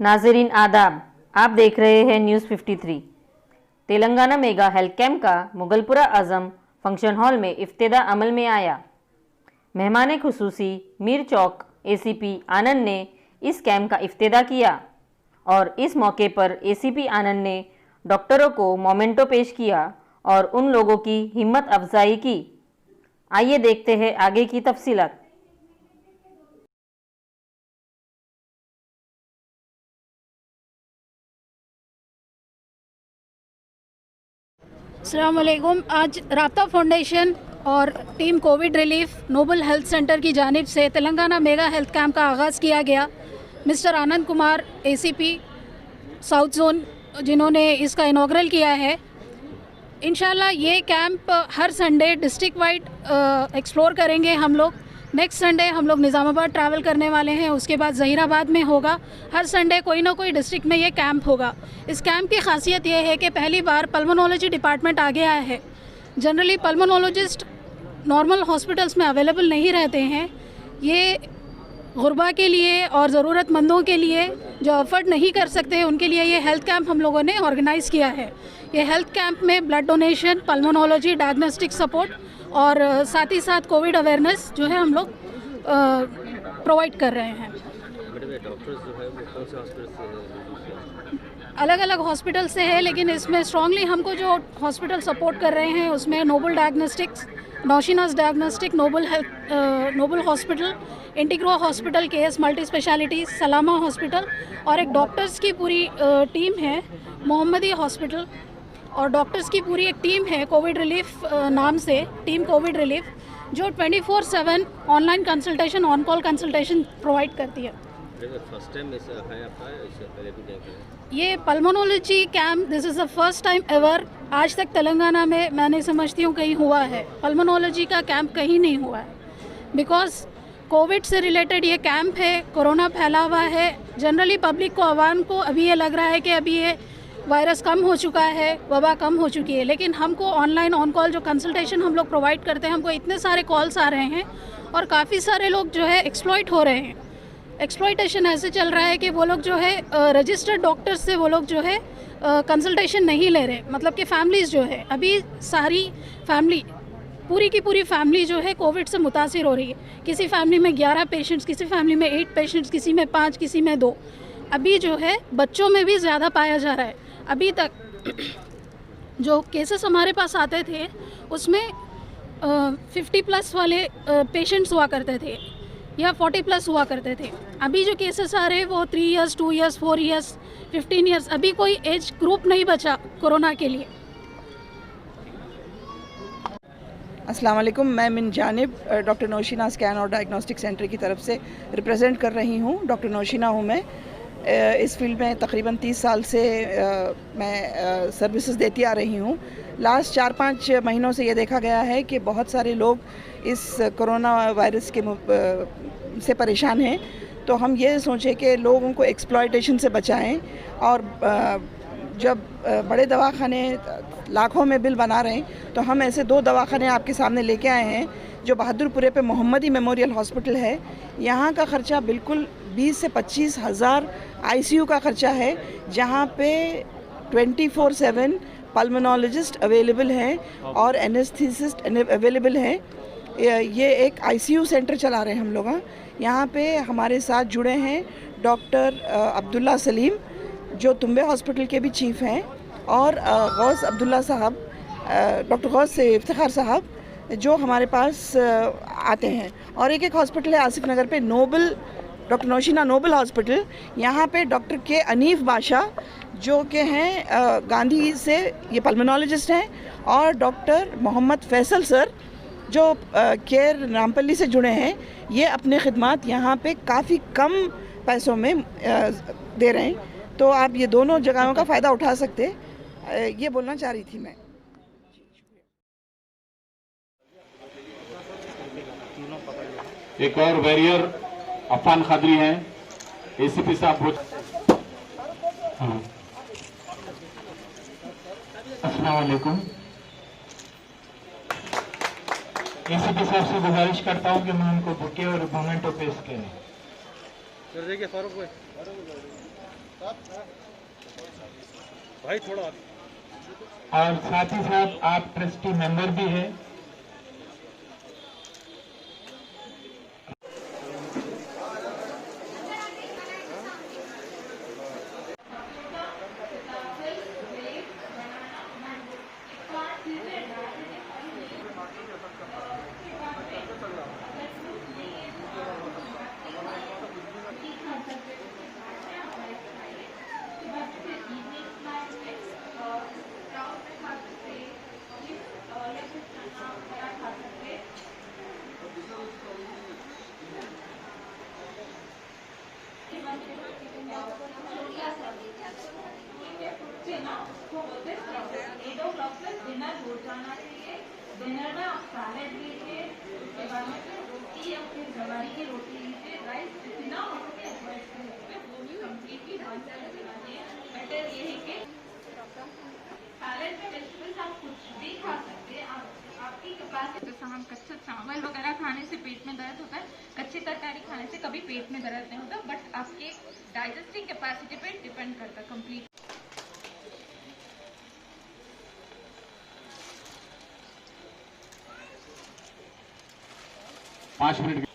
नाज़रीन आदाब, आप देख रहे हैं news 53। Telangana mega health camp का मुगलपुरा आजम फंक्शन हॉल में इफ्तिदा अमल में आया। मेहमान खुसूसी मीर चौक एसीपी आनंद ने इस कैंप का इफ्तिदा किया और इस मौके पर एसीपी आनंद ने डॉक्टरों को मोमेंटो पेश किया और उन लोगों की हिम्मत अफजाई की। आइए देखते हैं आगे की तफसीलात। अस्सलाम वालेकुम। आज राब्ता फाउंडेशन और team Covid relief noble health centre की जानिब से तेलंगाना मेगा हेल्थ कैंप का आगाज़ किया गया। Mister Anand Kumar ACP south zone जिन्होंने इसका इनॉग्रल किया है। इंशाल्लाह ये कैंप हर संडे डिस्ट्रिक्ट वाइड एक्सप्लोर करेंगे हम लोग। नेक्स्ट संडे हम लोग निज़ामाबाद ट्रैवल करने वाले हैं, उसके बाद ज़हीराबाद में होगा। हर संडे कोई ना कोई डिस्ट्रिक्ट में ये कैंप होगा। इस कैंप की खासियत ये है कि पहली बार पल्मोनोलॉजी डिपार्टमेंट आगे आया है। जनरली पल्मोनोलॉजिस्ट नॉर्मल हॉस्पिटल्स में अवेलेबल नहीं रहते हैं। ये गुरबा के लिए और ज़रूरतमंदों के लिए जो अफोर्ड नहीं कर सकते हैं उनके लिए ये हेल्थ कैंप हम लोगों ने ऑर्गेनाइज़ किया है। ये हेल्थ कैंप में blood donation, pulmonology, diagnostic support और साथ ही साथ कोविड अवेयरनेस जो है हम लोग प्रोवाइड कर रहे हैं। अलग अलग हॉस्पिटल से है, लेकिन इसमें स्ट्रांगली हमको जो हॉस्पिटल सपोर्ट कर रहे हैं उसमें नोबल डायग्नोस्टिक्स, नौशीनास diagnostic, Noble hospital, Integro hospital, KS multi speciality, Salama hospital और एक डॉक्टर्स की पूरी टीम है मोहम्मदी हॉस्पिटल, और डॉक्टर्स की पूरी एक टीम है कोविड रिलीफ नाम से, टीम कोविड रिलीफ, जो 24/7 online consultation, on call consultation provide करती है। फर्स्ट टाइम ऐसा है आपका, इससे पहले भी देखा है? ये pulmonology camp this is the first time ever आज तक तेलंगाना में मैं नहीं समझती हूँ कहीं हुआ है। पल्मोनोलॉजी का कैंप कहीं नहीं हुआ है बिकॉज कोविड से रिलेटेड ये कैंप है। कोरोना फैला हुआ है। जनरली पब्लिक को, आवाम को अभी ये लग रहा है कि अभी ये वायरस कम हो चुका है, वबा कम हो चुकी है, लेकिन हमको ऑनलाइन ऑन कॉल जो कंसल्टेशन हम लोग प्रोवाइड करते हैं, हमको इतने सारे कॉल्स आ रहे हैं और काफ़ी सारे लोग जो है एक्सप्लॉइट हो रहे हैं। एक्सप्लॉइटेशन ऐसे चल रहा है कि वो लोग जो है रजिस्टर्ड डॉक्टर्स से वो लोग जो है कंसल्टेशन नहीं ले रहे। मतलब कि फैमिलीज़ जो है, अभी सारी फैमिली, पूरी की पूरी फैमिली जो है कोविड से मुतासिर हो रही है। किसी फैमिली में 11 पेशेंट्स, किसी फैमिली में 8 पेशेंट्स, किसी में 5, किसी में 2। अभी जो है बच्चों में भी ज़्यादा पाया जा रहा है। अभी तक जो केसेस हमारे पास आते थे उसमें 50+ वाले पेशेंट्स हुआ करते थे या 40+ हुआ करते थे। अभी जो केसेस आ रहे हैं वो 3 इयर्स, 2 इयर्स, 4 इयर्स, 15 इयर्स, अभी कोई एज ग्रुप नहीं बचा कोरोना के लिए। अस्सलाम वालेकुम। मैं मिन जानिब डॉक्टर नौशीना स्कैन और डायग्नोस्टिक सेंटर की तरफ से रिप्रेजेंट कर रही हूँ। डॉक्टर नौशीना हूँ मैं। इस फील्ड में तकरीबन 30 साल से मैं सर्विसेज देती आ रही हूँ। लास्ट 4-5 महीनों से ये देखा गया है कि बहुत सारे लोग इस कोरोना वायरस के से परेशान हैं। तो हम ये सोचें कि लोगों को एक्सप्लॉयटेशन से बचाएं, और जब बड़े दवाखाने लाखों में बिल बना रहे हैं तो हम ऐसे 2 दवाखाने आपके सामने लेके आए हैं। जो बहादुरपुरे पे मोहम्मदी मेमोरियल हॉस्पिटल है, यहाँ का ख़र्चा बिल्कुल 20 से 25 हज़ार ICU का ख़र्चा है, जहाँ पे 24/7 पल्मोनोलॉजिस्ट अवेलेबल हैं और एनेस्थीसिस्ट अवेलेबल हैं। ये एक ICU सेंटर चला रहे हैं हम लोग। यहाँ पे हमारे साथ जुड़े हैं डॉक्टर अब्दुल्ला सलीम, जो तुम्बे हॉस्पिटल के भी चीफ हैं, और गौस अब्दुल्ला साहब, डॉक्टर गौस इफ्तिखार साहब, जो हमारे पास आते हैं। और एक हॉस्पिटल है आसिफ नगर पे, नोबल, डॉक्टर नौशीना नोबल हॉस्पिटल। यहाँ पे डॉक्टर के अनीफ बादशाह, जो कि हैं गांधी से, ये पल्मोनोलॉजिस्ट हैं, और डॉक्टर मोहम्मद फैसल सर, जो केयर नामपल्ली से जुड़े हैं। ये अपने खिदमात यहाँ पे काफ़ी कम पैसों में दे रहे हैं। तो आप ये दोनों जगहों का फ़ायदा उठा सकते, ये बोलना चाह रही थी मैं। एक और वॉरियर अफान खादरी हैं, ACP साहब। अस्सलाम वालेकुम। एसीपी साहब से गुजारिश करता हूं कि मैं उनको बुके और मोमेंटो पेश करें। कर देखिए फारूक भाई थोड़ा और साथ ही साथ आप ट्रस्टी मेंबर भी हैं। डिनर में आप सैलेड लीजिए, उसके बाद में फिर रोटी या फिर जवारी की रोटी लीजिए, राइस जितना हो सके अवॉइड करिए, वो भी कम्प्लीटली बंद कर देना चाहिए। बेटर ये है कि सैलेड में वेजिटेबल्स आप कुछ भी खा सकते हैं, आपकी कैपेसिटी। जैसे हम कच्चा चावल वगैरह खाने से पेट में दर्द होता है, कच्ची तरकारी खाने से कभी पेट में दर्द नहीं होता, बट आपके डाइजेस्टिंग कैपेसिटी पे डिपेंड करता है कम्प्लीट। 5 मिनट